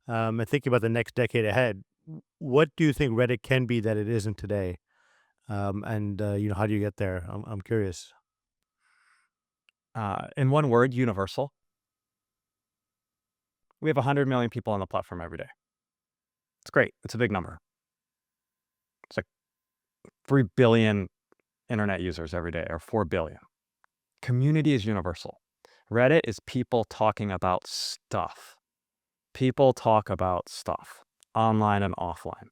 and thinking about the next decade ahead, what do you think Reddit can be that it isn't today? And how do you get there? I'm curious. In one word, universal. We have 100 million people on the platform every day. It's great. It's a big number. It's like 3 billion internet users every day, or 4 billion. Community is universal. Reddit is people talking about stuff. People talk about stuff online and offline.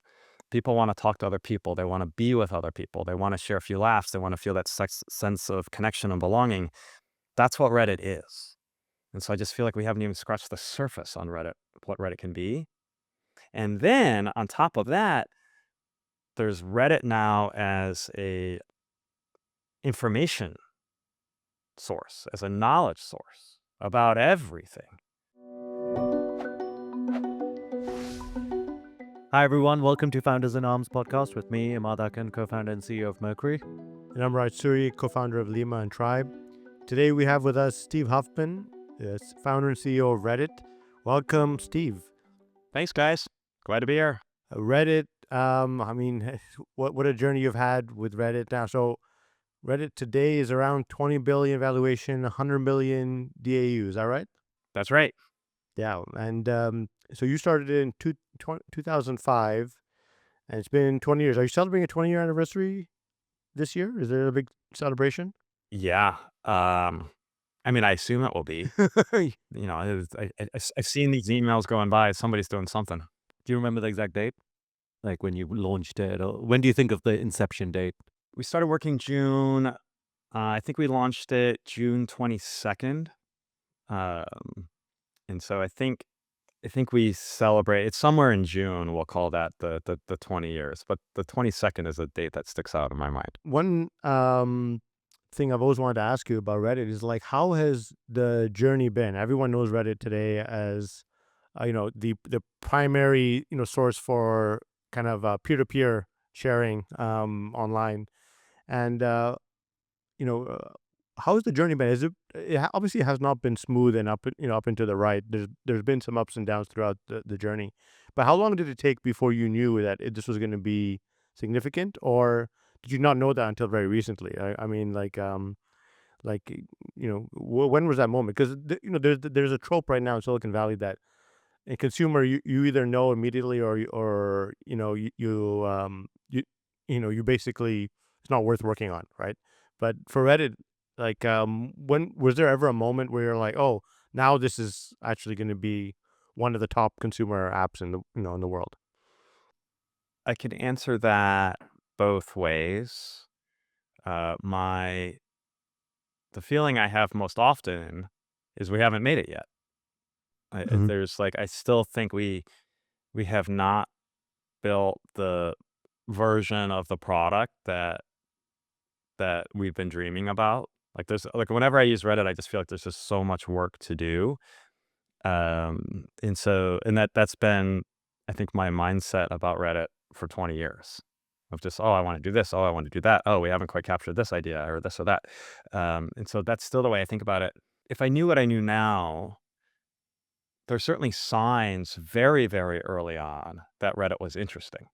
People want to talk to other people. They want to be with other people. They want to share a few laughs. They want to feel that sense of connection and belonging. That's what Reddit is. And so I just feel like we haven't even scratched the surface on Reddit, what Reddit can be. And then on top of that, there's Reddit now as a information source, as a knowledge source about everything. Hi, everyone. Welcome to Founders in Arms podcast with me, Imad Akan, co-founder and CEO of Mercury. And I'm Raj Suri, co-founder of Lima and Tribe. Today we have with us Steve Huffman, founder and CEO of Reddit. Welcome, Steve. Thanks, guys. Glad to be here. Reddit, what a journey you've had with Reddit now. So Reddit today is around 20 billion valuation, 100 million DAU. Is that right? That's right. Yeah. And so you started in 2005, and it's been 20 years. Are you celebrating a 20-year anniversary this year? Is there a big celebration? Yeah. I assume it will be. I've seen these emails going by. Somebody's doing something. Do you remember the exact date? Like when you launched it? Or when do you think of the inception date? We started working June. I think we launched it June 22nd. And so I think we celebrate. It's somewhere in June. We'll call that the 20 years. But the 22nd is a date that sticks out in my mind. One thing I've always wanted to ask you about Reddit is like, how has the journey been? Everyone knows Reddit today as, the primary source for kind of peer-to-peer sharing online, and how has the journey been? Obviously has not been smooth and up into the right. There's been some ups and downs throughout the journey, but how long did it take before you knew that this was going to be significant, or did you not know that until very recently? When was that moment? Because there's a trope right now in Silicon Valley that a consumer, you either know immediately, or you basically, it's not worth working on, right? But for Reddit, when was there ever a moment where you're like, oh, now this is actually going to be one of the top consumer apps in the world? I can answer that both ways. The feeling I have most often is we haven't made it yet. Mhm. I still think we have not built the version of the product that we've been dreaming about. Whenever I use Reddit, I just feel like there's just so much work to do. That's been, I think, my mindset about Reddit for 20 years. Of just, oh, I want to do this. Oh, I want to do that. Oh, we haven't quite captured this idea or this or that. And so that's still the way I think about it. If I knew what I knew now, there's certainly signs very, very early on that Reddit was interesting.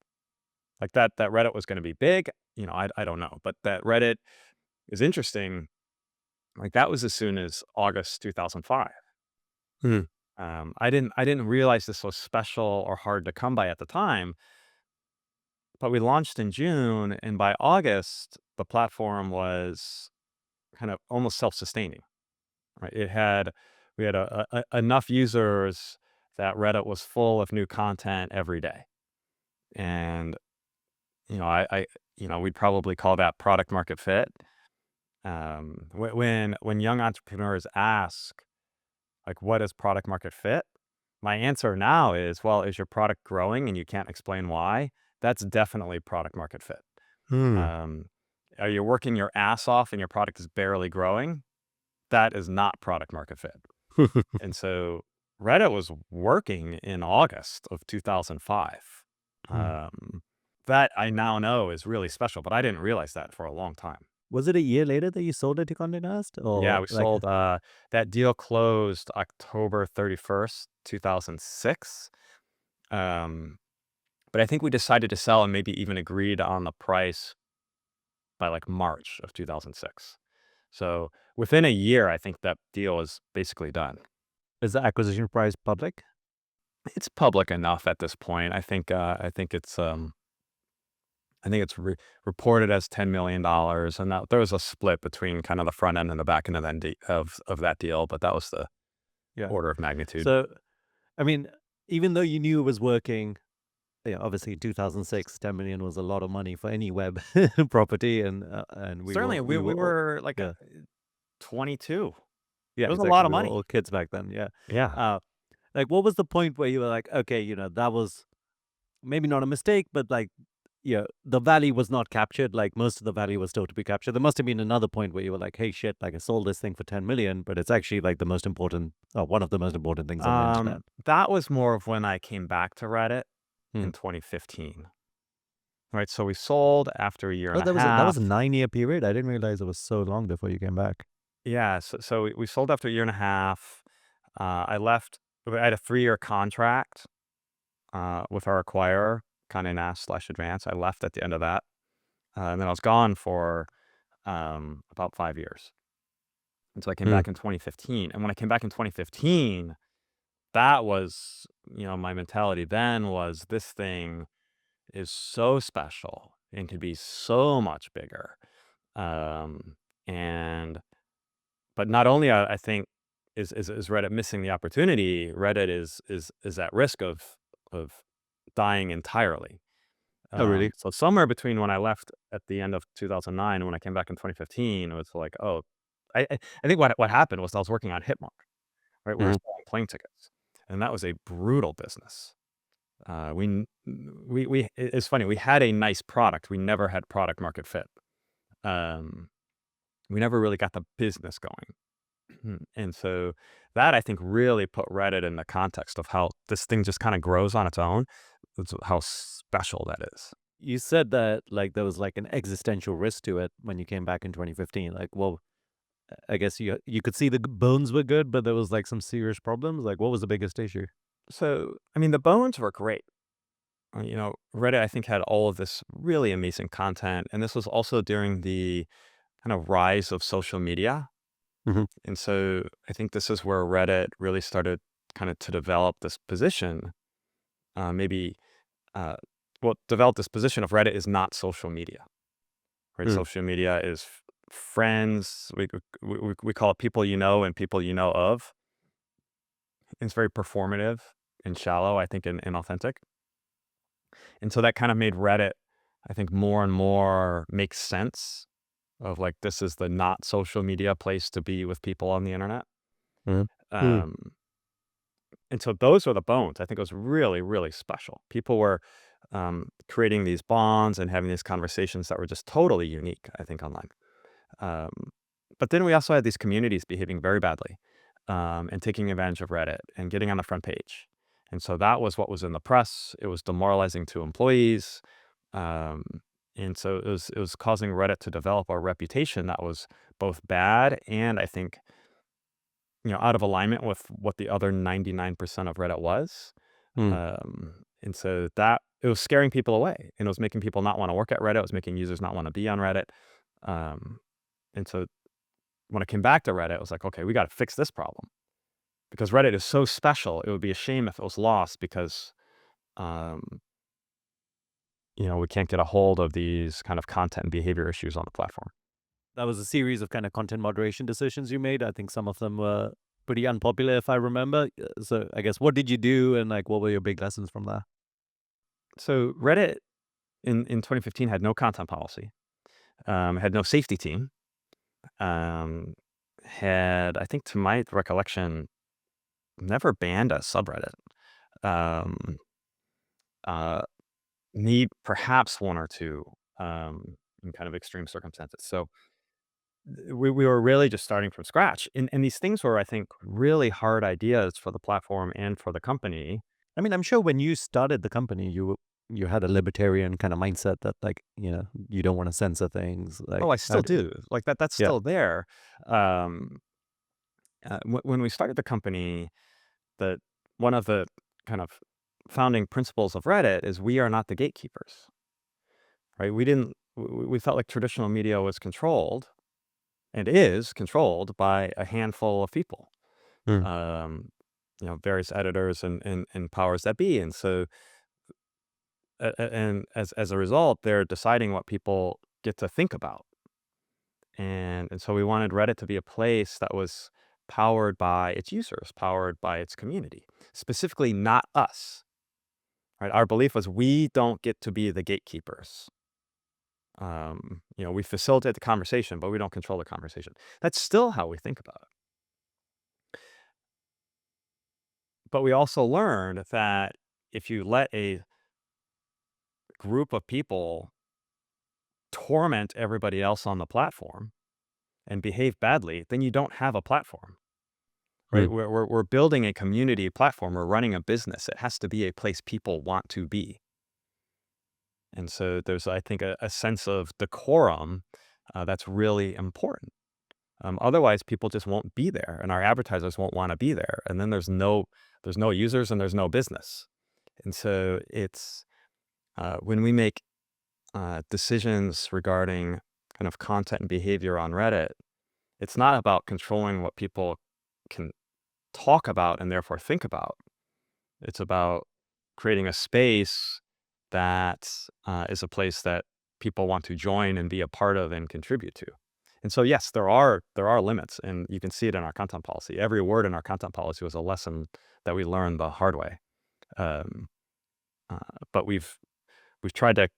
Like that Reddit was going to be big. I don't know, but that Reddit is interesting. Like that was as soon as August 2005. Hmm. I didn't realize this was special or hard to come by at the time, but we launched in June, and by August, the platform was kind of almost self-sustaining. Right? We had enough users that Reddit was full of new content every day, and we'd probably call that product market fit. When young entrepreneurs ask, like, what is product market fit? My answer now is, well, is your product growing and you can't explain why? That's definitely product market fit. Hmm. Um, are you working your ass off and your product is barely growing? That is not product market fit. And so Reddit was working in August of 2005. Hmm. That I now know is really special, but I didn't realize that for a long time. Was it a year later that you sold it to Condé Nast? Yeah, Or we sold, that deal closed October 31st, 2006. Um, but I think we decided to sell and maybe even agreed on the price by like March of 2006. So within a year, I think that deal is basically done. Is the acquisition price public? It's public enough at this point. I think it's reported as $10 million, and that there was a split between kind of the front end and the back end of of that deal, but that was the Yeah. order of magnitude. So, I mean, even though you knew it was working, yeah, obviously 2006, 10 million was a lot of money for any web property, and Certainly, we we were all, were like yeah, 22. yeah, It was a lot exactly. of We were money. all kids back then. Yeah. Yeah. Uh, like, what was the point where you were like, okay, that was maybe not a mistake, but like, yeah, the value was not captured. Like most of the value was still to be captured. There must have been another point where you were like, hey, shit, like I sold this thing for 10 million, but it's actually like the most important, one of the most important things on the internet. That was more of when I came back to Reddit Hmm. in 2015. Right. So we sold after a year Oh, and a that was a half. 9-year period. I didn't realize it was so long before you came back. Yeah. So we sold after a year and a half. I left. I had a 3-year contract with our acquirer, Condé Nast/Advance. I left at the end of that, and then I was gone for about 5 years. And so I came Hmm. back in 2015. And when I came back in 2015, that was, my mentality then was this thing is so special and could be so much bigger. Um, and but not only I think is Reddit missing the opportunity, Reddit is at risk of dying entirely. Oh, really? So somewhere between when I left at the end of 2009 and when I came back in 2015, it was like, oh, I think what happened was I was working on Hitmark, right? We were Hmm. selling plane tickets, and that was a brutal business. We n- we it's funny. We had a nice product. We never had product market fit. Um, we never really got the business going. And so that I think really put Reddit in the context of how this thing just kind of grows on its own. That's how special that is. You said that like there was like an existential risk to it when you came back in 2015. Like, well, I guess you could see the bones were good, but there was like some serious problems. Like, what was the biggest issue? So, I mean, the bones were great. Reddit, I think, had all of this really amazing content. And this was also during the kind of rise of social media. Hmm. And so I think this is where Reddit really started kind of to develop this position, maybe, uh, well, develop this position of Reddit is not social media, right? Mm. Social media is friends. We call it people you know and people you know of. It's very performative and shallow, I think, and inauthentic. And so that kind of made Reddit, I think, more and more make sense of like, this is the not social media place to be with people on the internet. Mm. Mm. Um, and so those are the bones. I think it was really, really special. People were creating these bonds and having these conversations that were just totally unique, I think, online. Um, but then we also had these communities behaving very badly and taking advantage of Reddit and getting on the front page. And so that was what was in the press. It was demoralizing to employees. Um, and so it was causing Reddit to develop a reputation that was both bad and I think, out of alignment with what the other 99% of Reddit was. Mm. And so that it was scaring people away and it was making people not want to work at Reddit. It was making users not want to be on Reddit. Um, and so when I came back to Reddit, I was like, okay, we got to fix this problem because Reddit is so special. It would be a shame if it was lost because, um, we can't get a hold of these kind of content and behavior issues on the platform. That was a series of kind of content moderation decisions you made. I think some of them were pretty unpopular, if I remember. So I guess what did you do, and like what were your big lessons from that? So Reddit in 2015 had no content policy, had no safety team, um, had, I think to my recollection, never banned a subreddit. Um, uh, Need perhaps one or two in kind of extreme circumstances. So we were really just starting from scratch. And these things were, I think, really hard ideas for the platform and for the company. I mean, I'm sure when you started the company, you had a libertarian kind of mindset that like you don't want to censor things. Like Oh, I how still did, do. Like that's yeah. still there. Um, when we started the company, the one of the kind of founding principles of Reddit is we are not the gatekeepers, right? We felt like traditional media was controlled and is controlled by a handful of people, Mm. um, various editors and powers that be. And so, and as a result, they're deciding what people get to think about. And so we wanted Reddit to be a place that was powered by its users, powered by its community, specifically not us, right? Our belief was we don't get to be the gatekeepers. We facilitate the conversation, but we don't control the conversation. That's still how we think about it. But we also learned that if you let a group of people torment everybody else on the platform and behave badly, then you don't have a platform, right? Mm. We're building a community platform. We're running a business. It has to be a place people want to be. And so there's, I think, a sense of decorum that's really important. Otherwise, people just won't be there, and our advertisers won't want to be there. And then there's no users and there's no business. And so it's when we make decisions regarding kind of content and behavior on Reddit, it's not about controlling what people can talk about and therefore think about. It's about creating a space that is a place that people want to join and be a part of and contribute to. And so, yes, there are limits, and you can see it in our content policy. Every word in our content policy was a lesson that we learned the hard way. Um, uh, but we've tried to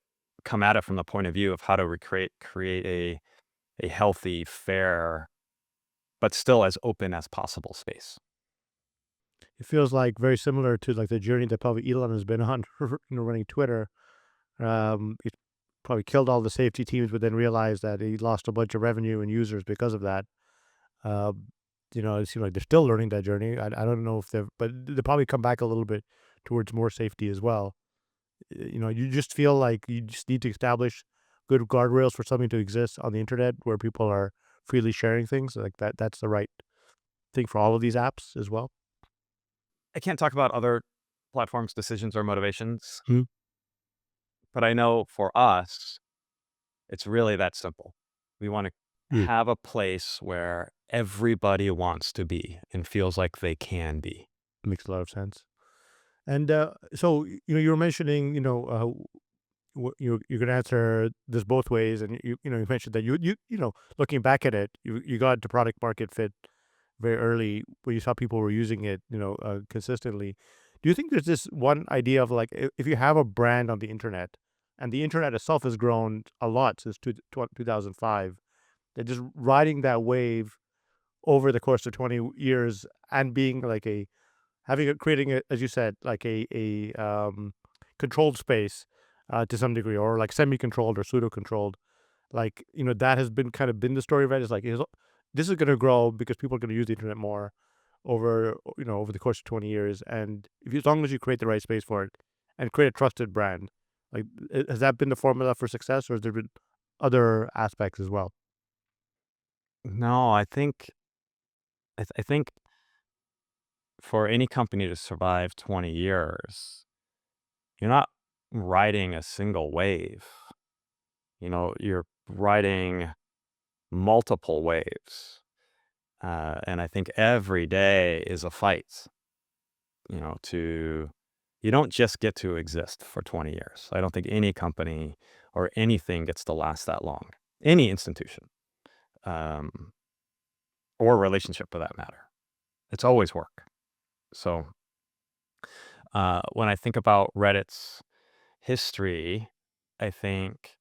come at it from the point of view of how to create a healthy, fair, but still as open as possible space. It feels like very similar to like the journey that probably Elon has been on, running Twitter. He probably killed all the safety teams, but then realized that he lost a bunch of revenue and users because of that. Um, it seems like they're still learning that journey. I don't know if they've, but they'll probably come back a little bit towards more safety as well. You just feel like you just need to establish good guardrails for something to exist on the internet where people are freely sharing things like that. That's the right thing for all of these apps as well. I can't talk about other platforms' decisions or motivations, Mm. but I know for us, it's really that simple. We want to Mm. have a place where everybody wants to be and feels like they can be. Makes a lot of sense. And so you were mentioning you're going to answer this both ways, and you mentioned that looking back at it, you got to product market fit very early when you saw people were using it consistently. Do you think there's this one idea of like if you have a brand on the internet, and the internet itself has grown a lot since 2005, that just riding that wave over the course of 20 years and being like a having a creating a, as you said, like a controlled space to some degree, or like semi-controlled or pseudo-controlled, like that has been kind of been the story of it. Is like this is going to grow because people are going to use the internet more over the course of 20 years, and if as long as you create the right space for it and create a trusted brand, like has that been the formula for success, or has there been other aspects as well? No, I think for any company to survive 20 years, you're not riding a single wave. You're riding multiple waves. And I think every day is a fight, to you don't just get to exist for 20 years. I don't think any company or anything gets to last that long. Any institution, um, or relationship for that matter. It's always work. So when I think about Reddit's history, I think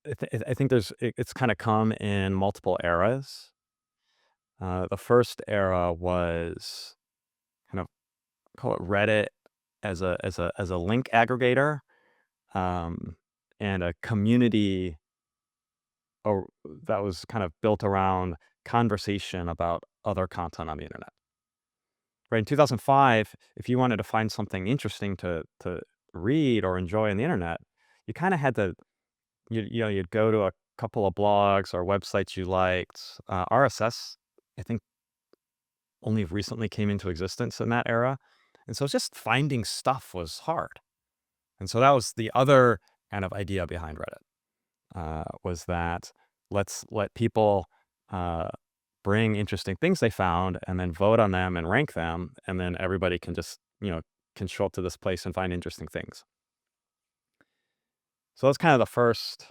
I think it's kind of come in multiple eras. The first era was kind of call it Reddit as a link aggregator, um, and a community that was kind of built around conversation about other content on the internet. Right in 2005, if you wanted to find something interesting to read or enjoy on the internet, you kind of had to you'd go to a couple of blogs or websites you liked. RSS, I think, only recently came into existence in that era. And so just finding stuff was hard. And so that was the other kind of idea behind Reddit, was that let's let people bring interesting things they found and then vote on them and rank them. And then everybody can just, can show up to this place and find interesting things. So that's kind of that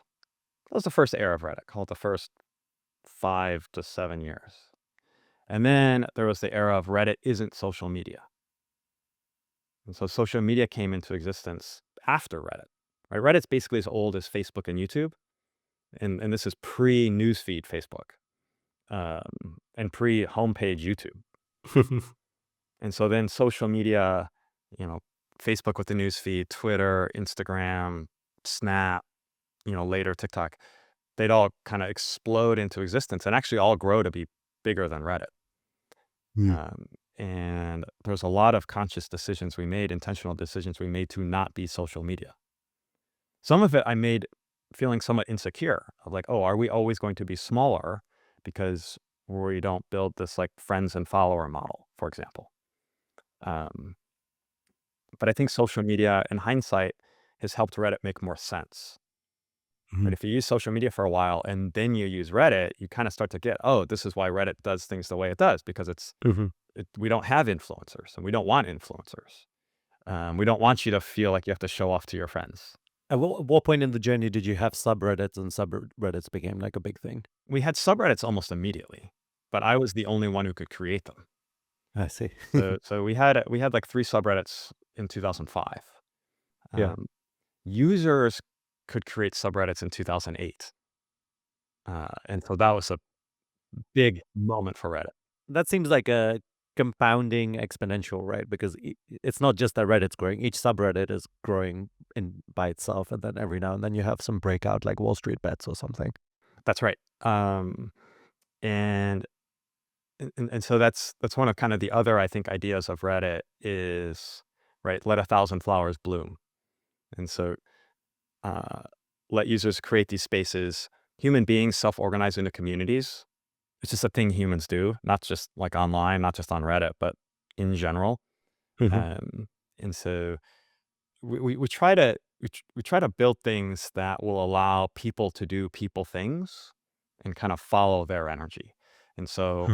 was the first era of Reddit, called the first 5 to 7 years. And then there was the era of Reddit isn't social media. And so social media came into existence after Reddit. Right? Reddit's basically as old as Facebook and YouTube. And this is pre-newsfeed Facebook, and pre-homepage YouTube. And so then social media, you know, Facebook with the newsfeed, Twitter, Instagram, Snap, later TikTok, they'd all kind of explode into existence and actually all grow to be bigger than Reddit. And there's a lot of conscious decisions we made, intentional decisions we made to not be social media. Some of it I made feeling somewhat insecure of like, oh, are we always going to be smaller because we don't build this like friends and follower model, for example. But I think social media in hindsight has helped Reddit make more sense. But if you use social media for a while and then you use Reddit, you kind of start to get, oh, this is why Reddit does things the way it does, because we don't have influencers and we don't want influencers. We don't want you to feel like you have to show off to your friends. At what point in the journey did you have subreddits and subreddits became like a big thing? We had subreddits almost immediately, but I was the only one who could create them. I see. So we had like 3 subreddits in 2005. Yeah. Users could create subreddits in 2008. And so that was a big moment for Reddit. That seems like a compounding exponential, right? Because it's not just that Reddit's growing. Each subreddit is growing by itself. And then every now and then you have some breakout like Wall Street bets or something. That's right. And so that's one of kind of the other, I think, ideas of Reddit is, right, let 1,000 flowers bloom. And so let users create these spaces. Human beings self-organize into communities. It's just a thing humans do, not just like online, not just on Reddit, but in general. And so we try to build things that will allow people to do people things and kind of follow their energy. And so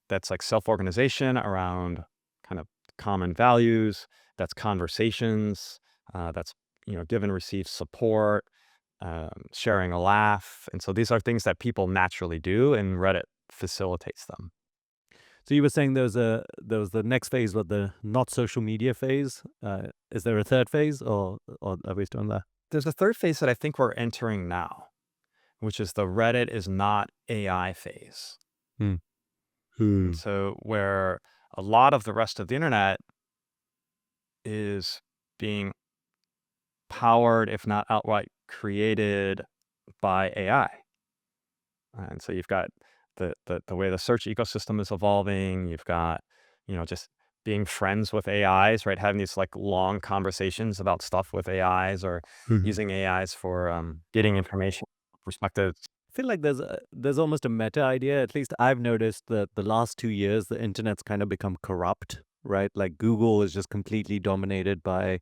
that's like self-organization around kind of common values. That's conversations. That's, give and receive support, sharing a laugh. And so these are things that people naturally do, and Reddit facilitates them. So you were saying there was the next phase, but the not social media phase. Is there a third phase, or are we still on that? There's a third phase that I think we're entering now, which is the Reddit is not AI phase. So where a lot of the rest of the internet is being powered, if not outright created, by AI. And so you've got the way the search ecosystem is evolving. You've got, just being friends with AIs, right? Having these like long conversations about stuff with AIs, or using AIs for getting information perspectives. I feel like there's almost a meta idea. At least I've noticed that the last 2 years, the internet's kind of become corrupt, right? Like Google is just completely dominated by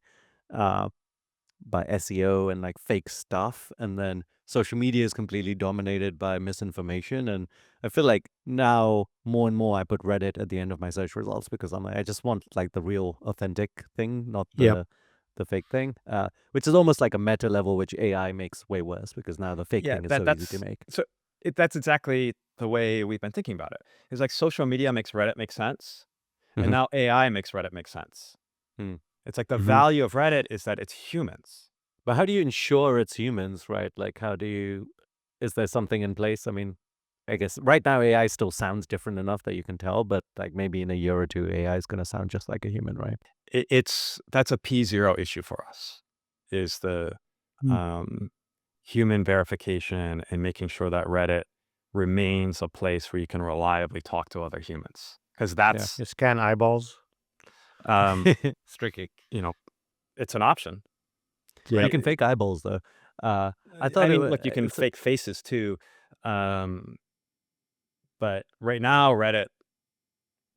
SEO and like fake stuff, and then social media is completely dominated by misinformation. And I feel like now more and more I put Reddit at the end of my search results because I'm like, I just want like the real authentic thing, not the fake thing, which is almost like a meta level, which AI makes way worse because now the fake thing is so easy to make. So that's exactly the way we've been thinking about it. It's like social media makes Reddit make sense, and now AI makes Reddit make sense. It's like the value of Reddit is that it's humans. But how do you ensure it's humans, right? Like, is there something in place? I mean, I guess right now AI still sounds different enough that you can tell, but like maybe in a year or two, AI is going to sound just like a human, right? That's a P0 issue for us, is the human verification and making sure that Reddit remains a place where you can reliably talk to other humans. Because that's You scan eyeballs. It's tricky. It's an option. You can fake eyeballs though. I thought look, you can fake faces too. But right now, Reddit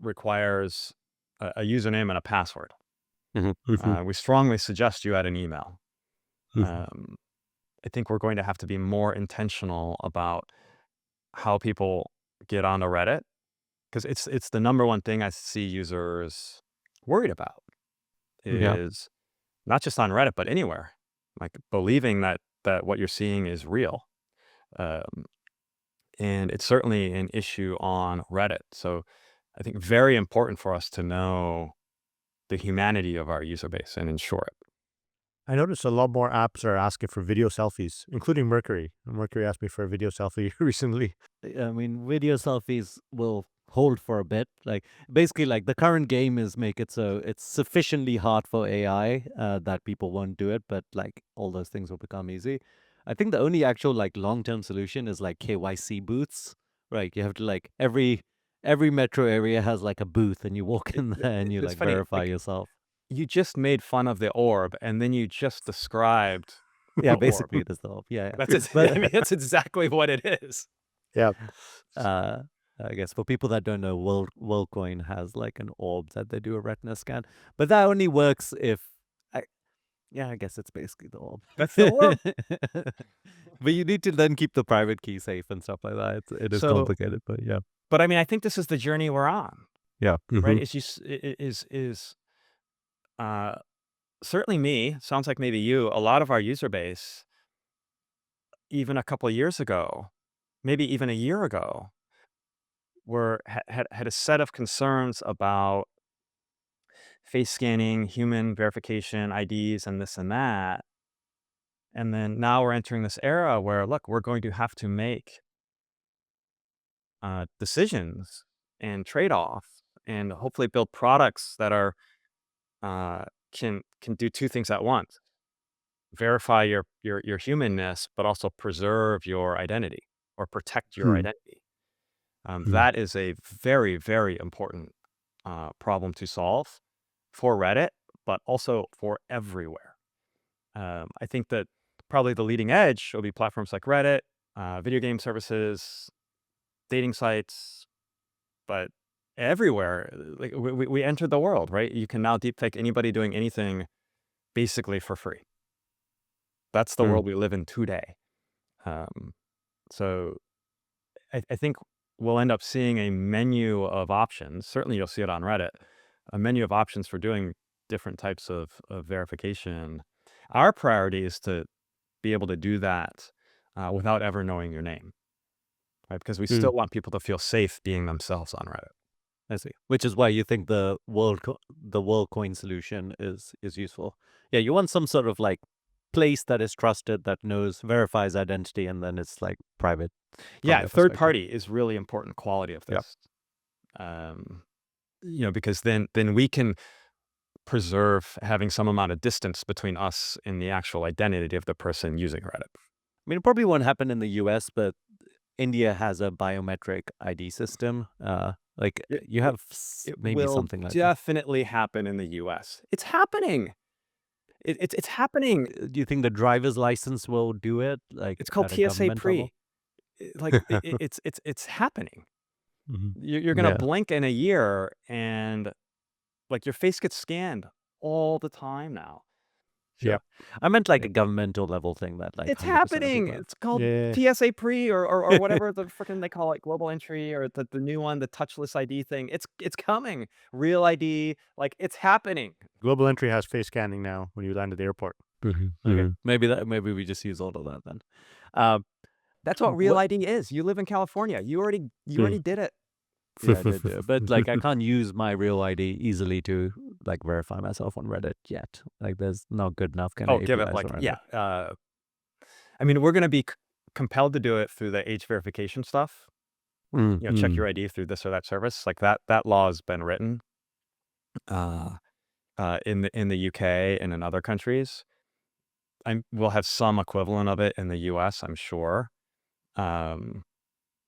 requires a username and a password. Mhm. We strongly suggest you add an email. Mhm. Um, I think we're going to have to be more intentional about how people get onto Reddit because it's the number one thing I see users worried about Yeah. is not just on Reddit but anywhere, like believing that what you're seeing is real. Um, and it's certainly an issue on Reddit. So I think very important for us to know the humanity of our user base and ensure it. I noticed a lot more apps are asking for video selfies, including Mercury. Mercury asked me for a video selfie recently. I mean, video selfies will hold for a bit. Like basically, like the current game is make it so it's sufficiently hard for AI that people won't do it, but like all those things will become easy. I think the only actual like long term solution is like KYC booths. Right, you have to like every metro area has like a booth, and you walk in there and you It's like funny, verify like yourself. you just made fun of the orb, and then you just described Yeah, the orb. basically that's the whole. Yeah, yeah. That's it. I But mean, that's exactly what it is. Yeah. Uh, I guess for people that don't know, WorldCoin has like an orb that they do a retina scan, but that only works if, I, yeah, I guess it's basically the orb. That's the orb. But you need to then keep the private key safe and stuff like that. It is So, complicated, but yeah, but I mean, I think this is the journey we're on, yeah, right? Mhm. Is you uh certainly me. Sounds like maybe you. A lot of our user base, even a couple of years ago, maybe even a year ago, had a set of concerns about face scanning, human verification, IDs, and this and that. And then now we're entering this era where, look, we're going to have to make decisions and trade offs, and hopefully build products that are uh, can do two things at once: verify your humanness, but also preserve your identity or protect your Hmm. identity. Hmm. That is a very very important problem to solve for Reddit, but also for everywhere. I think that probably the leading edge will be platforms like Reddit, video game services, dating sites, but everywhere, like we entered the world, right? You can now deepfake anybody doing anything basically for free. That's the Hmm. world we live in today. Um, so I think we'll end up seeing a menu of options. Certainly, you'll see it on Reddit, a menu of options for doing different types of verification. Our priority is to be able to do that without ever knowing your name, right? Because we Hmm. still want people to feel safe being themselves on Reddit. I see. Which is why you think the WorldCoin solution is useful. Yeah, you want some sort of like place that is trusted, that knows, verifies identity, and then it's like private from Yeah, your third perspective. party is really important quality of Yeah, this. Because then we can preserve having some amount of distance between us and the actual identity of the person using Reddit. I mean, it probably won't happen in the US, but India has a biometric ID system. Like It, you it, have it maybe will something like that. definitely happen in the US. It's happening. It's happening. Do you think the driver's license will do it, like It's called at a TSA government level? pre. It's happening. Mhm. You're gonna Yeah. blink in a year and like your face gets scanned all the time now. So Yep. I meant like Yep. a governmental level thing that like it's 100% of happening. people have. It's called Yeah. TSA pre or whatever the freaking they call it, global entry or the new one, the touchless ID thing. It's coming. Real ID, like it's happening. Global Entry has face scanning now when you land at the airport. Mhm, Mhm. okay. Maybe we just use all of that then. Um, That's what real what ID is. You live in California. You already did it. Yeah, I did do it. But like I can't use my real ID easily to like verify myself on Reddit yet. Like there's not good enough kind Oh, of give it APIs like around yeah. it. I mean, we're gonna be compelled to do it through the age verification stuff. Mm, Check mm. your ID through this or that service. Like that law has been written uh, in the UK and in other countries. We'll have some equivalent of it in the US, I'm sure. Um,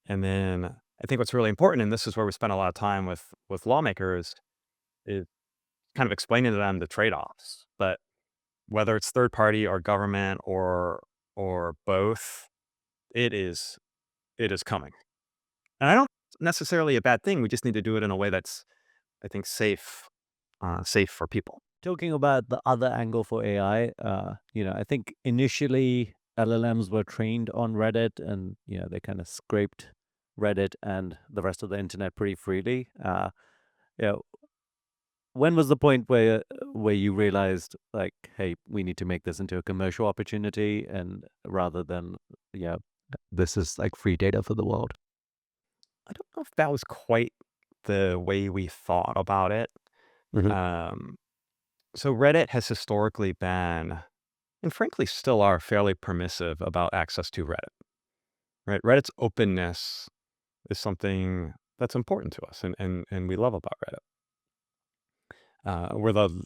and then I think what's really important, and this is where we spend a lot of time with lawmakers, is kind of explaining to them the trade-offs. But whether it's third party or government or both, it is it is coming. And I don't necessarily a bad thing. We just need to do it in a way that's, I think, safe for people. Talking about the other angle for AI, I think initially LLMs were trained on Reddit, and they kind of scraped Reddit and the rest of the internet pretty freely. You know, when was the point where you realized like, hey, we need to make this into a commercial opportunity, and rather than yeah, this is like free data for the world? I don't know if that was quite the way we thought about it. Hmm. Um, so Reddit has historically been, and frankly still are, fairly permissive about access to Reddit. Right? Reddit's openness is something that's important to us, and we love about Reddit. We're the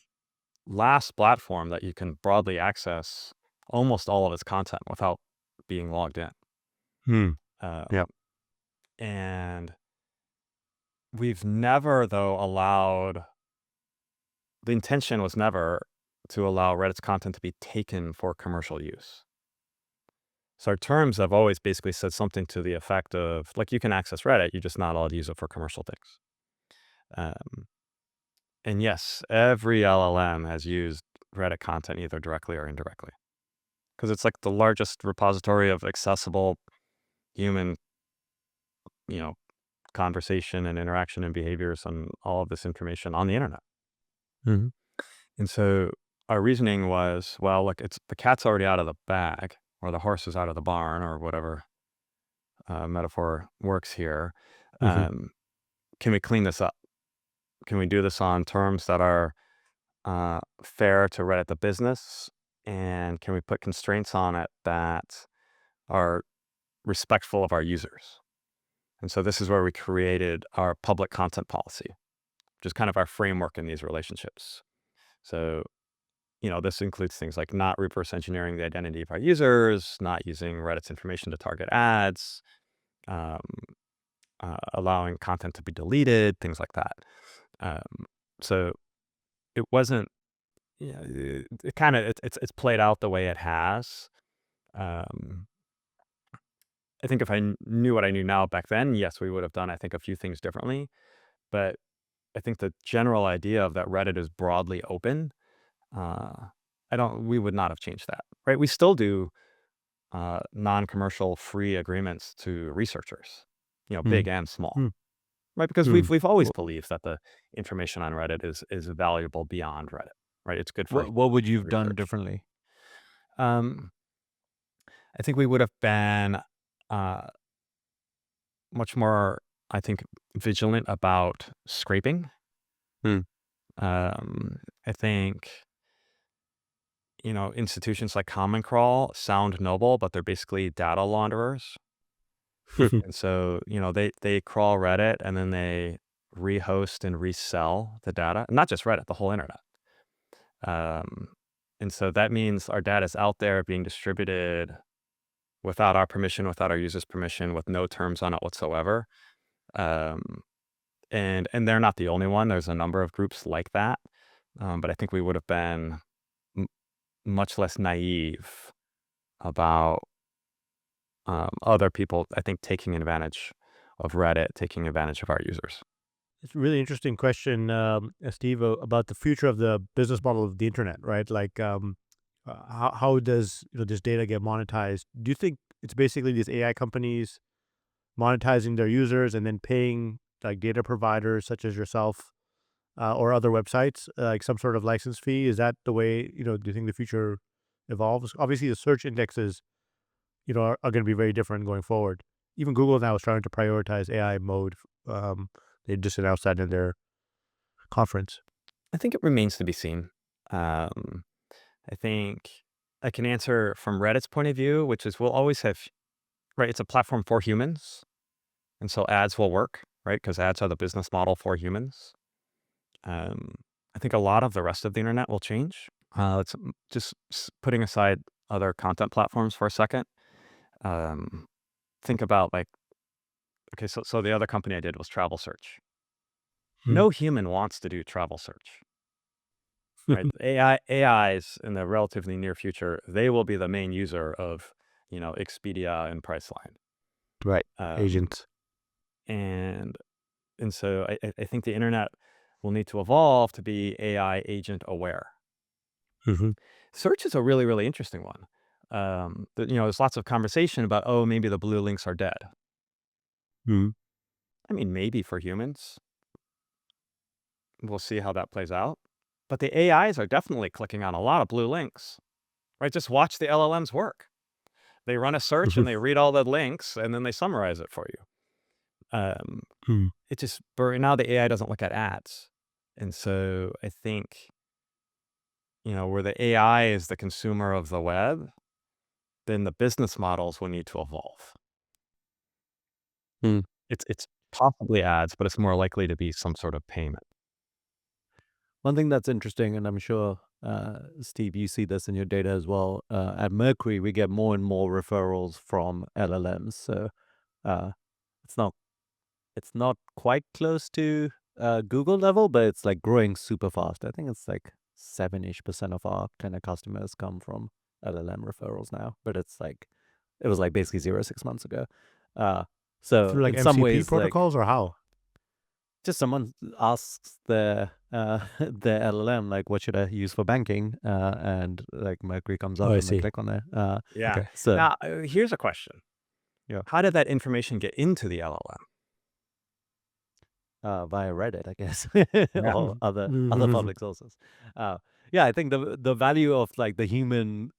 last platform that you can broadly access almost all of its content without being logged in. Hmm. Um, Yep. and we've never, though, allowed, the intention was never to allow Reddit's content to be taken for commercial use. So our terms have always basically said something to the effect of, like, you can access Reddit, you're just not allowed to use it for commercial things. Um, and yes, every LLM has used Reddit content either directly or indirectly because it's like the largest repository of accessible human, you know, conversation and interaction and behaviors and all of this information on the internet. Hmm. And so our reasoning was, well, look, it's the cat's already out of the bag, or the horse is out of the barn, or whatever metaphor works here. Hmm. Um, can we clean this up? Can we do this on terms that are fair to Reddit the business? And can we put constraints on it that are respectful of our users? And so this is where we created our public content policy, which is kind of our framework in these relationships. So, this includes things like not reverse engineering the identity of our users, not using Reddit's information to target ads, um, allowing content to be deleted, things like that. Um, so it wasn't, it kind of, it's played out the way it has. Um, I think if I knew what I knew now back then, yes, we would have done, I think, a few things differently. But I think the general idea of that Reddit is broadly open, uh, we would not have changed that, right? We still do non-commercial free agreements to researchers, Hmm. big and small, Hmm. right? Because Hmm. we've always Wh- believed that the information on Reddit is valuable beyond Reddit, right? It's good for What would you have done research. differently? Um, I think we would have been uh, much more, I think, vigilant about scraping. Hmm. I think, institutions like Common Crawl sound noble, but they're basically data launderers. And so, they crawl Reddit and then they rehost and resell the data. Not just Reddit, the whole internet. Um, and so that means our data is out there being distributed without our permission, without our users' permission, with no terms on it whatsoever. Um, and they're not the only one. There's a number of groups like that. But I think we would have been m- much less naive about other people, I think, taking advantage of Reddit, taking advantage of our users. It's a really interesting question, Steve, about the future of the business model of the internet, right? Like, how does this data get monetized? Do you think it's basically these AI companies monetizing their users and then paying like data providers such as yourself or other websites like some sort of license fee? Is that the way do you think the future evolves? Obviously, the search indexes are going to be very different going forward. Even Google now is trying to prioritize AI mode. Um, they just announced that in their conference. I think it remains to be seen. Um, I think I can answer from Reddit's point of view, which is we'll always have, right? It's a platform for humans. And so ads will work, right? Because ads are the business model for humans. Um, I think a lot of the rest of the internet will change. Let's just putting aside other content platforms for a second. Um, think about, like, okay, so the other company I did was travel search. Mm. No human wants to do travel search, right? AIs in the relatively near future, they will be the main user of, Expedia and Priceline. Right. Um, Agents. and and so I think the internet will need to evolve to be AI agent aware. Mhm. Search is a really, really interesting one. There's lots of conversation about, oh, maybe the blue links are dead. Mhm. I mean, maybe for humans. We'll see how that plays out. But the AIs are definitely clicking on a lot of blue links, right? Just watch the LLMs work. They run a search and Mhm. they read all the links and then they summarize it for you. Um, Mhm. it just, but now the AI doesn't look at ads. And so I think, where the AI is the consumer of the web, then the business models will need to evolve. Mm. It's possibly ads, but it's more likely to be some sort of payment. One thing that's interesting, and I'm sure, Steve, you see this in your data as well. At Mercury, we get more and more referrals from LLMs. So uh, it's not it's not quite close to Google level, but it's like growing super fast. I think it's like 7-ish% of our kind of customers come from LLM referrals now, but it was like basically 0 6 months ago. Uh, so Through like in some MCP ways, like protocols or how? just someone asks their their LLM like, what should I use for banking? And like Mercury comes Oh, up I and they see. click on it. Yeah. Okay. So Now, here's a question. yeah, How did that information get into the LLM? via Reddit, I guess, Yeah. or Mhm. other Mhm. public sources. Yeah, I think the value of like the human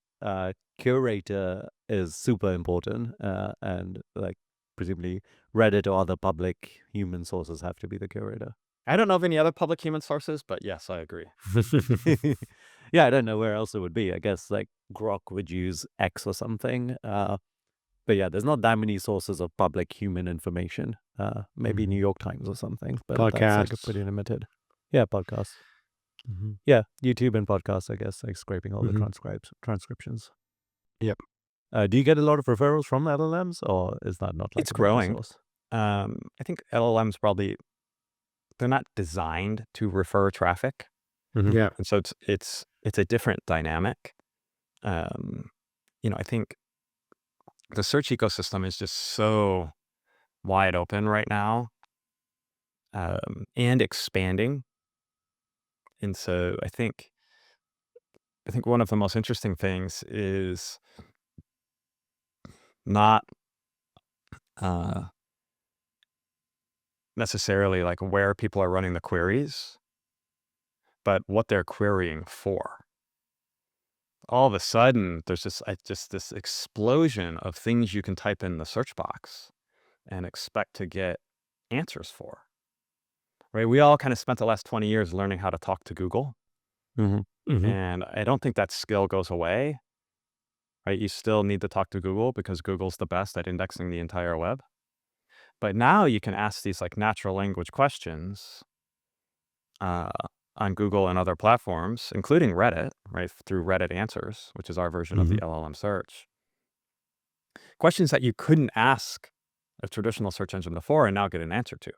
curator is super important, and like presumably Reddit or other public human sources have to be the curator. I don't know of any other public human sources, but yes, I agree. Yeah, I don't know where else it would be. I guess like Grok would use X or something. But yeah, there's not that many sources of public human information. Maybe New Mhm. York Times or something, but that's like a Podcasts. pretty limited. Yeah, podcasts. Mhm. Yeah, YouTube and podcasts, I guess, like scraping all the Mhm. transcriptions. Yep. Do you get a lot of referrals from LLMs, or is that not like It's a major growing. source? I think LLMs probably they're not designed to refer traffic, Hmm. Yeah. and so it's a different dynamic. Um, I think the search ecosystem is just so wide open right now, and expanding. And so I think one of the most interesting things is not uh, necessarily like where people are running the queries, but what they're querying for. All of a sudden, there's just this explosion of things you can type in the search box and expect to get answers for. Right? We all kind of spent the last 20 years learning how to talk to Google, Hmm. Mhm. and I don't think that skill goes away. Right? You still need to talk to Google because Google's the best at indexing the entire web. But now you can ask these like natural language questions uh, on Google and other platforms, including Reddit, right, through Reddit Answers, which is our version of the Mhm. LLM search. Questions that you couldn't ask a traditional search engine before and now get an answer to.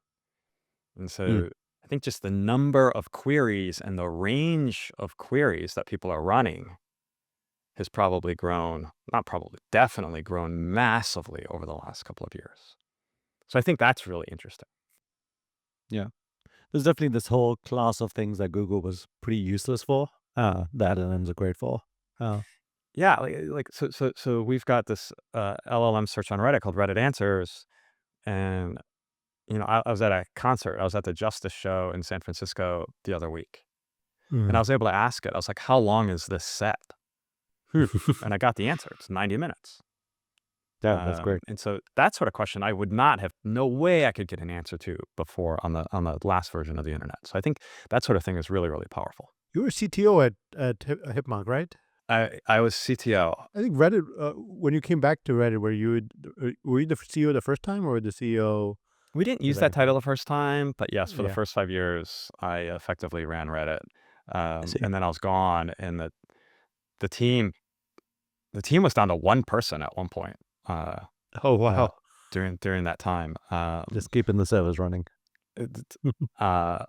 And Mm. so I think just the number of queries and the range of queries that people are running has probably grown, not probably, definitely grown massively over the last couple of years. So I think that's really interesting. Yeah, there's definitely this whole class of things that Google was pretty useless for. That LLMs are great for. Uh, Yeah, so we've got this LLM search on Reddit called Reddit Answers, and I was at a concert. I was at the Justice Show in San Francisco the other week, and I Mhm. was able to ask it. I was like, "How long is this set?" And I got the answer. It's 90 minutes. yeah, that's great. And so that sort of question, I would not have, no way I could get an answer to before on the last version of the internet. So I think that sort of thing is really, really powerful. You were CTO at Hipmonk, right? I was CTO. I think Reddit. When you came back to Reddit, were you the CEO the first time or the CEO We didn't the use that second title time? the first time, but yes, for the Yeah. first 5 years, I effectively ran Reddit. I see. And then I was gone, and the team the team was down to one person at one point uh, Oh uh, wow. during that time. Just keeping the servers running. It- uh,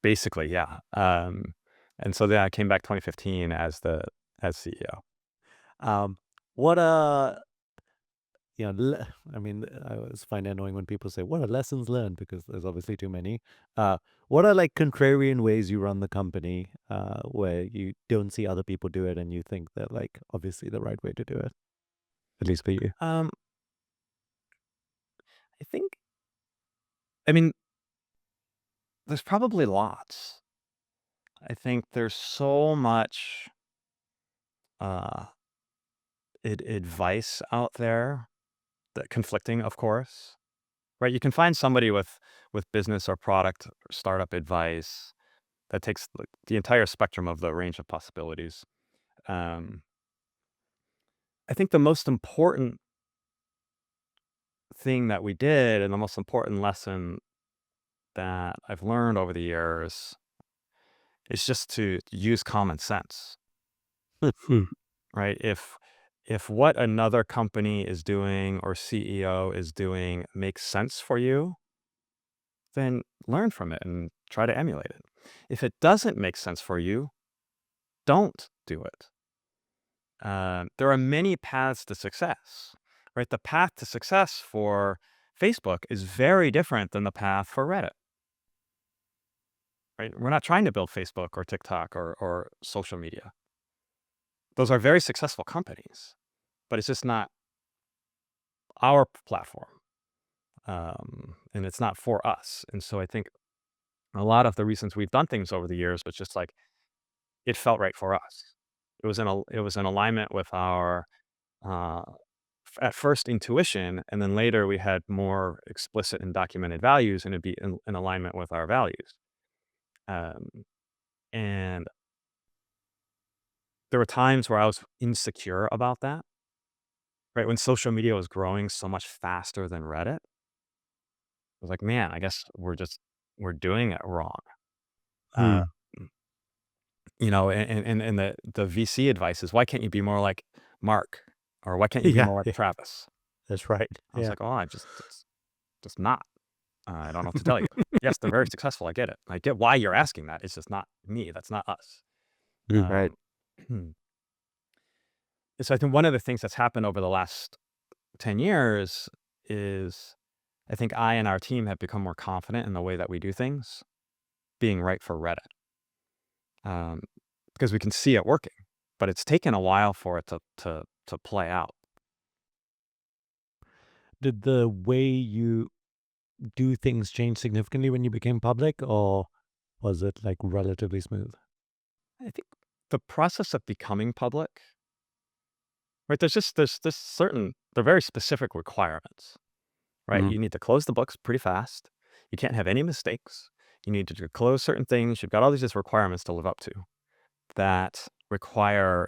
Basically, yeah. And so then I came back 2015 as CEO. Um, what I mean, I always find it annoying when people say, "What are lessons learned?" Because there's obviously too many. What are like contrarian ways you run the company, where you don't see other people do it and you think they're like obviously the right way to do it, at least for you? Um, I think, I mean, there's probably lots. I think there's so much uh, advice out there that conflicting, of course, right? You can find somebody with business or product or startup advice that takes like, the entire spectrum of the range of possibilities. Um, I think the most important thing that we did and the most important lesson that I've learned over the years is just to use common sense, Hmm. right? If what another company is doing or CEO is doing makes sense for you, then learn from it and try to emulate it. If it doesn't make sense for you, don't do it. There are many paths to success, right? The path to success for Facebook is very different than the path for Reddit, right? We're not trying to build Facebook or TikTok or social media. Those are very successful companies, but it's just not our platform. And it's not for us. And so I think a lot of the reasons we've done things over the years was just like it felt right for us. It was in alignment with our uh, at first intuition, and then later we had more explicit and documented values, and it'd be in alignment with our values. Um, and there were times where I was insecure about that, right? When social media was growing so much faster than Reddit, I was like, man, I guess we're doing it wrong. Uh, Hmm. and the VC advice is, why can't you be more like Mark, or why can't you be Yeah, more like yeah, Travis? that's right. I was Yeah. like, oh, it's just not. I don't know what to tell you. Yes, they're very successful. I get it. I get why you're asking that. It's just not me. That's not us. Right. Um, so I think one of the things that's happened over the last 10 years is I think I and our team have become more confident in the way that we do things, being right for Reddit, um, because we can see it working. But it's taken a while for it to play out. Did the way you do things change significantly when you became public, or was it like relatively smooth? I think the process of becoming public, right? There's this certain they're very specific requirements, right? Hmm. You need to close the books pretty fast. You can't have any mistakes. You need to close certain things. You've got all these just requirements to live up to that require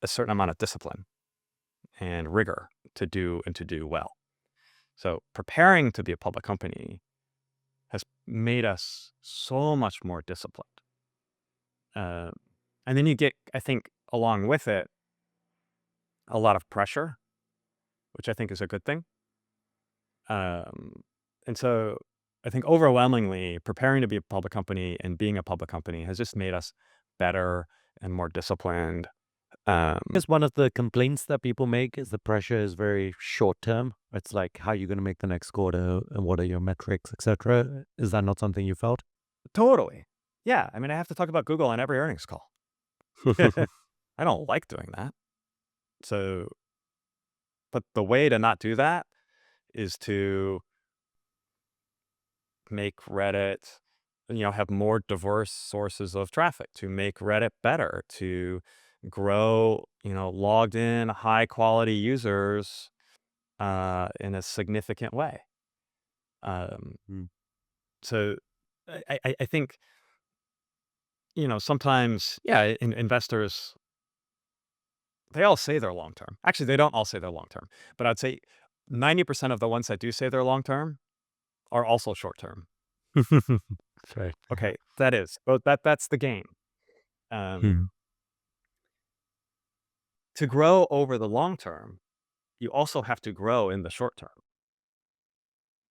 a certain amount of discipline and rigor to do well. So preparing to be a public company has made us so much more disciplined. Uh, and then you get, I think, along with it, a lot of pressure, which I think is a good thing. Um, and so I think overwhelmingly preparing to be a public company and being a public company has just made us better and more disciplined. Um, Because one of the complaints that people make is the pressure is very short term. It's like how you're going to make the next quarter and what are your metrics, etc. Is that not something you felt? totally. Yeah. I mean, I have to talk about Google on every earnings call. I don't like doing that. So, but the way to not do that is to make Reddit, have more diverse sources of traffic, to make Reddit better, to grow, logged in high quality users in a significant way. Um, Mm. so I think, sometimes, yeah, investors, they all say they're long term. Actually, they don't all say they're long term, but I'd say 90% of the ones that do say they're long term are also short term. That's right. Yeah. Okay, that is, but that's the game. Um, Hmm. to grow over the long term, you also have to grow in the short term.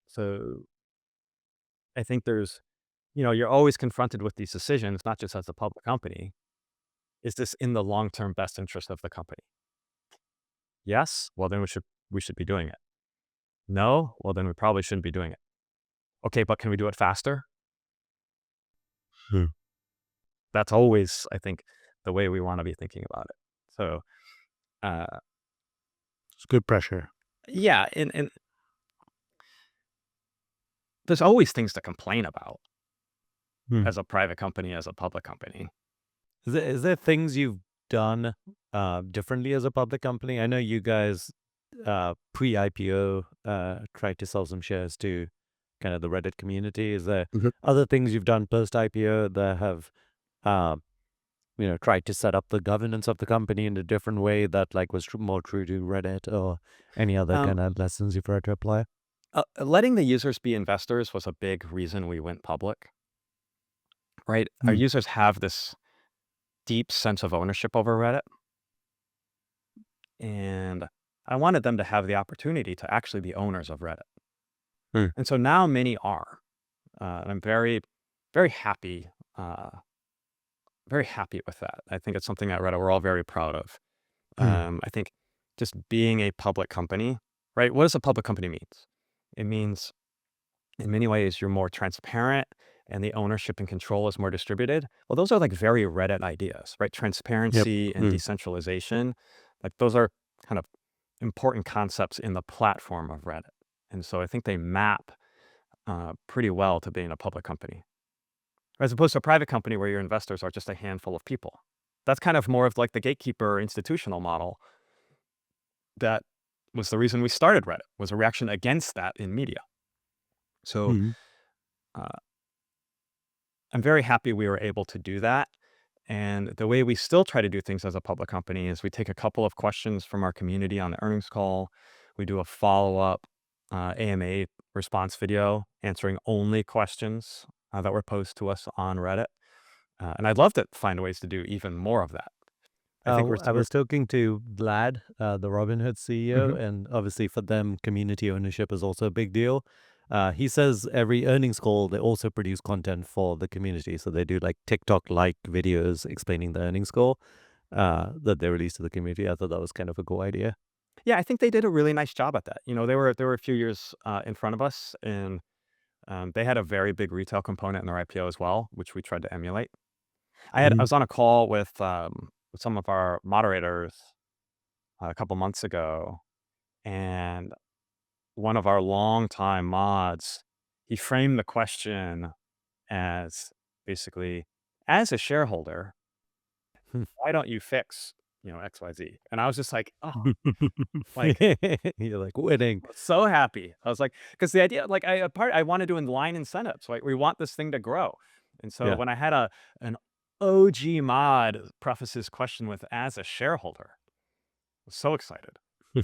So I think you're always confronted with these decisions, not just as a public company. Is this in the long term best interest of the company? Yes. Well, then we should we should be doing it. No? Well, then we probably shouldn't be doing it. Okay, but can we do it faster? Hmm. That's always, I think, the way we want to be thinking about it. So, uh, It's good pressure. yeah, and there's always things to complain about Hmm. as a private company, as a public company. Is there things you've done differently as a public company? I know you guys pre-IPO tried to sell some shares to kind of the Reddit community. Is there Mhm. other things you've done post-IPO that have uh, tried to set up the governance of the company in a different way that like was more true to Reddit, or any other Um, kind of lessons you've tried to apply? letting the users be investors was a big reason we went public, right? Our Hmm. users have this deep sense of ownership over Reddit, and I wanted them to have the opportunity to actually be owners of Reddit. Hmm. And so now many are. And I'm very, very happy, uh, very happy with that. I think it's something at Reddit we're all very proud of. Hmm. I think just being a public company, right? What does a public company means? It means in many ways you're more transparent and the ownership and control is more distributed. Well, those are like very Reddit ideas, right? Yep. Transparency and Hmm. decentralization. Like those are kind of important concepts in the platform of Reddit. And so I think they map pretty well to being a public company, as opposed to a private company where your investors are just a handful of people. That's kind of more of like the gatekeeper institutional model that was the reason we started Reddit, was a reaction against that in media. So Hmm. uh, I'm very happy we were able to do that. And the way we still try to do things as a public company is we take a couple of questions from our community on the earnings call. We do a follow-up AMA response video answering only questions that were posed to us on Reddit. And I'd love to find ways to do even more of that. I think I we're was talking to Vlad, the Robinhood CEO, Mhm. and obviously for them, community ownership is also a big deal. He says every earnings call, they also produce content for the community. So they do like TikTok-like videos explaining the earnings call that they release to the community. I thought that was kind of a cool idea. Yeah, I think they did a really nice job at that. They were a few years in front of us, and they had a very big retail component in their IPO as well, which we tried to emulate. I Hmm. was on a call with some of our moderators a couple months ago, and one of our longtime mods, he framed the question as basically, as a shareholder, why don't you fix, XYZ? And I was just like You're like winning. so happy. I was like, because the idea, like I want to do line incentives, right? We want this thing to grow. And so Yeah. when I had an OG mod preface his question with as a shareholder, I was so excited.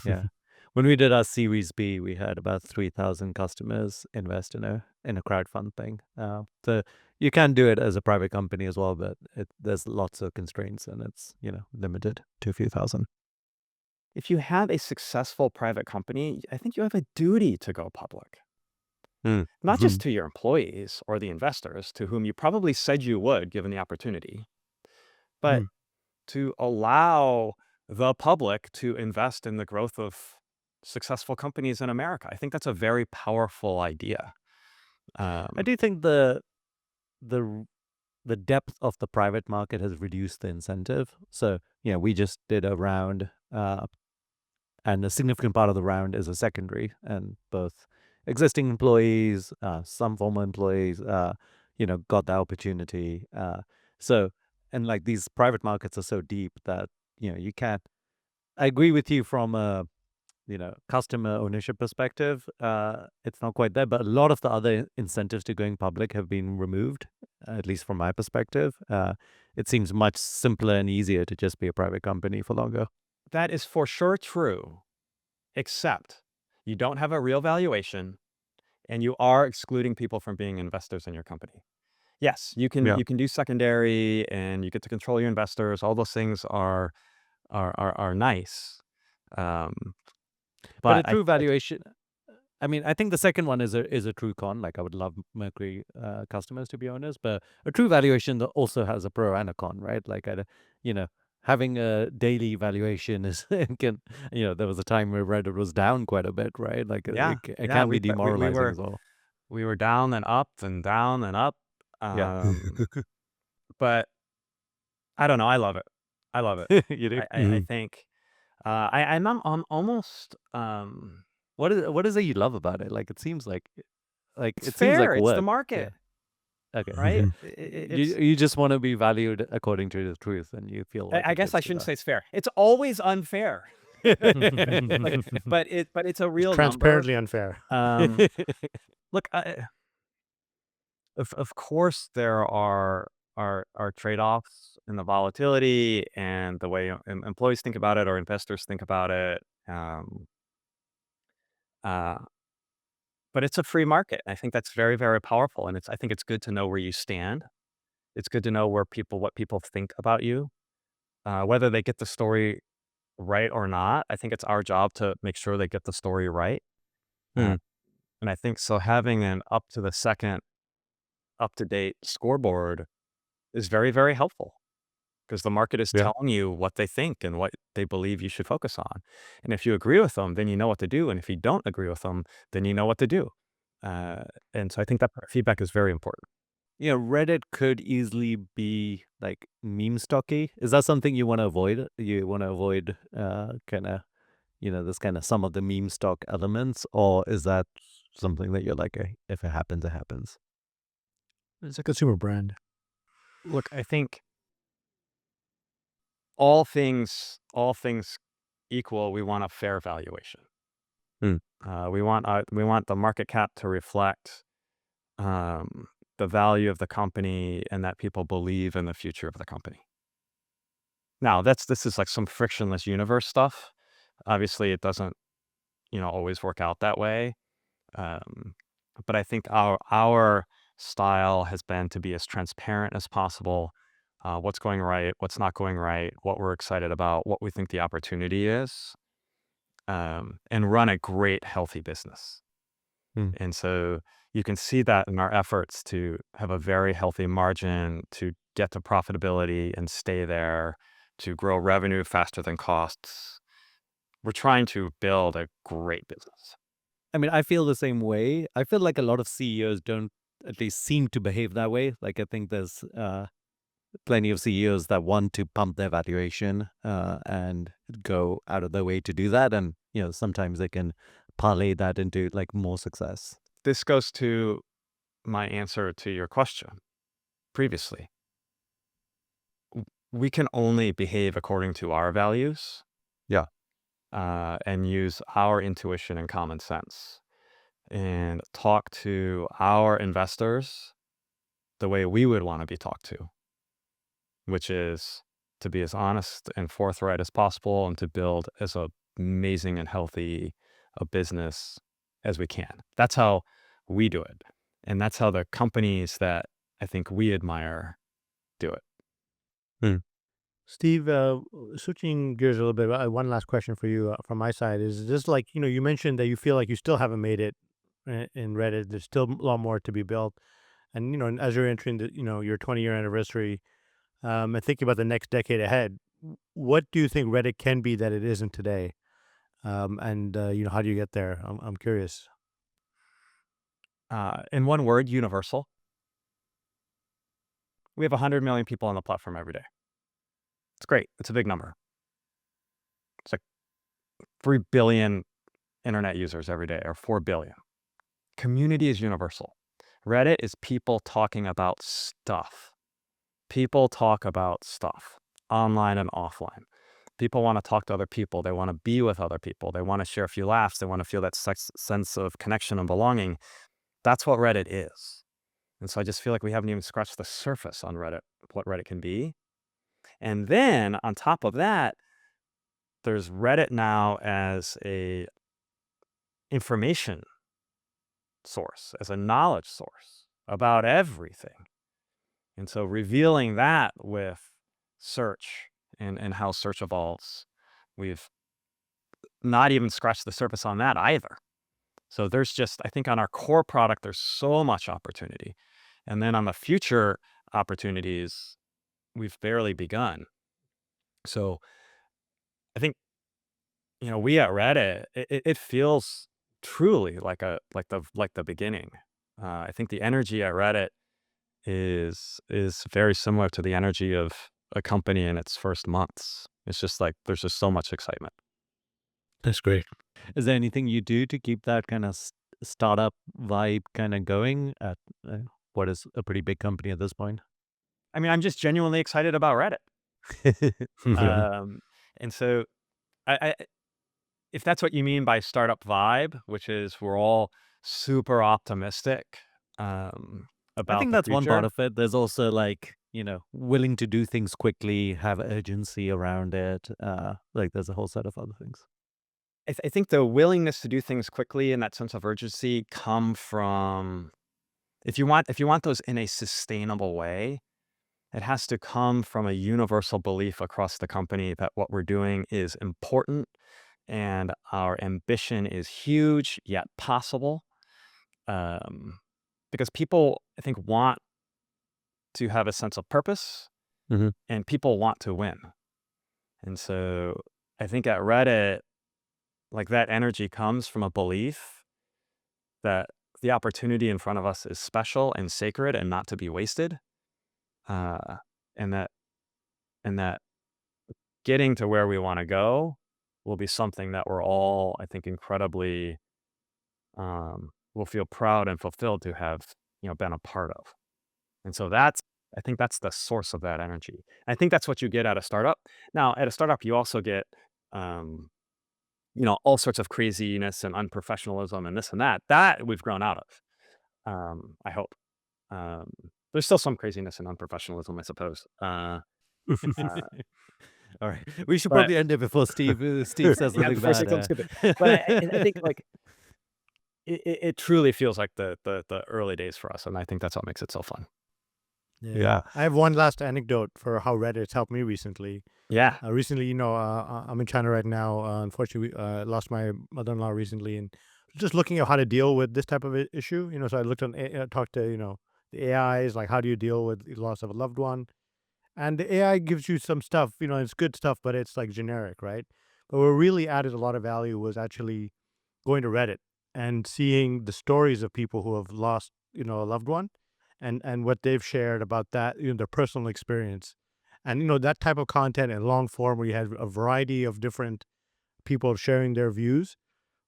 Yeah. When we did our Series B, we had about 3,000 customers invest in a crowdfund thing. So you can do it as a private company as well, but there's lots of constraints and it's limited to a few thousand. If you have a successful private company, I think you have a duty to go public, Mm. not just to your employees or the investors to whom you probably said you would given the opportunity, but to allow the public to invest in the growth of successful companies in America. I think that's a very powerful idea. I Um, do think the the depth of the private market has reduced the incentive. So we just did a round, and a significant part of the round is a secondary, and both existing employees, some former employees, got the opportunity. So, and like these private markets are so deep that you can't. I agree with you from a customer ownership perspective. It's not quite there, but a lot of the other incentives to going public have been removed. At least from my perspective, it seems much simpler and easier to just be a private company for longer. that is for sure true, except you don't have a real valuation and you are excluding people from being investors in your company. Yes, you can Yeah. you can do secondary and you get to control your investors. All those things are nice. Um, But a but true valuation, I mean, I think the second one is a true con. Like I would love Mercury customers to be honest, but a true valuation that also has a pro and a con, right? Like I, you know, having a daily valuation is can, there was a time where Reddit was down quite a bit, right? Like Yeah, it yeah, can be demoralizing as well. we were down and up and down and up. Yeah. But I don't know. I love it. I love it. You do? I think I'm almost What is it you love about it? Like it's it seems like fair. It's the work. Yeah. market, Okay. right? Yeah. It's You just want to be valued according to the truth, and you feel like I it guess gives I you shouldn't say it's fair. It's always unfair. Like, that. but it's a It's real number. transparently unfair. Look, of course there are trade-offs in the volatility and the way employees think about it or investors think about it. Uh, but it's a free market. I think that's very, very powerful, and I think it's good to know where you stand. It's good to know what people think about you, whether they get the story right or not. I think it's our job to make sure they get the story right. Uh, Hmm. and I think so having an up to the second, up to date scoreboard is very, very helpful because the market is Yeah. telling you what they think and what they believe you should focus on. And if you agree with them, then you know what to do. And if you don't agree with them, then you know what to do. Uh, and so I think that feedback is very important. Reddit could easily be like meme stocky. Is that something you want to avoid? You want to avoid kind of, this kind of some of the meme stock elements, or is that something that you're like, if it happens, it happens? It's a consumer brand. Look, I think all things equal, we want a fair valuation. Hmm. We want the market cap to reflect um, the value of the company and that people believe in the future of the company. Now, this is like some frictionless universe stuff. Obviously, it doesn't always work out that way. Um, but I think our style has been to be as transparent as possible. What's going right, what's not going right, what we're excited about, what we think the opportunity is, and run a great, healthy business. Hmm. And so you can see that in our efforts to have a very healthy margin, to get to profitability and stay there, to grow revenue faster than costs. We're trying to build a great business. I mean, I feel the same way. I feel like a lot of CEOs don't at least seem to behave that way. Like I think there's plenty of CEOs that want to pump their valuation and go out of their way to do that, and sometimes they can parlay that into like more success. This goes to my answer to your question previously. We can only behave according to our values Yeah. and use our intuition and common sense and talk to our investors the way we would want to be talked to, which is to be as honest and forthright as possible and to build as amazing and healthy a business as we can. That's how we do it. And that's how the companies that I think we admire do it. Hmm. Steve, switching gears a little bit, one last question for you from my side is just like, you mentioned that you feel like you still haven't made it in Reddit. There's still a lot more to be built. And, as you're entering your 20-year anniversary and thinking about the next decade ahead, what do you think Reddit can be that it isn't today? And, how do you get there? I'm curious. In one word, universal. We have 100 million people on the platform every day. It's great. It's a big number. It's like 3 billion internet users every day, or 4 billion. Community is universal. Reddit is people talking about stuff. People talk about stuff online and offline. People want to talk to other people. They want to be with other people. They want to share a few laughs. They want to feel that sense of connection and belonging. That's what Reddit is. And so I just feel like we haven't even scratched the surface on Reddit, what Reddit can be. And then on top of that, there's Reddit now as a information source, as a knowledge source about everything. And so revealing that with search and how search evolves, we've not even scratched the surface on that either. So there's just, I think on our core product, there's so much opportunity. And then on the future opportunities, we've barely begun. So I think, we at Reddit, it feels truly like the beginning. I think the energy at Reddit is very similar to the energy of a company in its first months. It's just like there's just so much excitement. That's great. Is there anything you do to keep that kind of startup vibe kind of going at what is a pretty big company at this point? I mean, I'm just genuinely excited about Reddit. Right. Um, and so I if that's what you mean by startup vibe, which is we're all super optimistic I about think the that's one part future. of it. There's also like, willing to do things quickly, have urgency around it. Like there's a whole set of other things. I think the willingness to do things quickly and that sense of urgency come from if you want those in a sustainable way, it has to come from a universal belief across the company that what we're doing is important and our ambition is huge yet possible. Um, because people, I think, want to have a sense of purpose Hmm. and people want to win. And so I think at Reddit, like that energy comes from a belief that the opportunity in front of us is special and sacred and not to be wasted. Uh, and that and that getting to where we want to go will be something that we're all, I think, incredibly will feel proud and fulfilled to have, been a part of. And so I think that's the source of that energy. I think that's what you get at a startup. Now, at a startup, you also get, um, all sorts of craziness and unprofessionalism and this and that. That we've grown out of. I hope. Um, there's still some craziness and unprofessionalism, I suppose. Uh, All right. We should but probably end it before Steve says yeah, something before bad. something stupid. But I think like it truly feels like the early days for us, and I think that's what makes it so fun. Yeah. I have one last anecdote for how Reddit's helped me recently. Yeah. Recently, I'm in China right now. Unfortunately, lost my mother-in-law recently, and just looking at how to deal with this type of issue. So I looked on, talked to the AIs, like how do you deal with the loss of a loved one, and the AI gives you some stuff. It's good stuff, but it's like generic, right? But what really added a lot of value was actually going to Reddit and seeing the stories of people who have lost, a loved one, and what they've shared about that, their personal experience. And that type of content in long form where you had a variety of different people sharing their views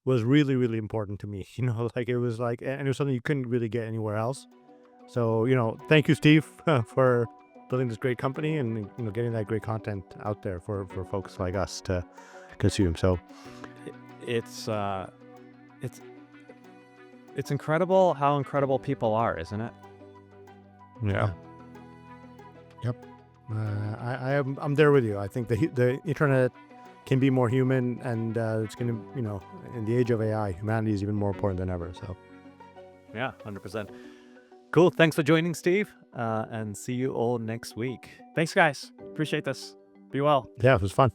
was really, really important to me. Like it was like, and it was something you couldn't really get anywhere else. So, thank you, Steve, for building this great company and getting that great content out there for folks like us to consume. So, It, it's uh, it's it's incredible how incredible people are, isn't it? yeah. Yep. I'm there with you. I think the internet can be more human, and it's going to, in the age of AI, humanity is even more important than ever. So, Yeah, 100%. Cool. Thanks for joining, Steve. And see you all next week. Thanks, guys. Appreciate this. Be well. yeah, it was fun.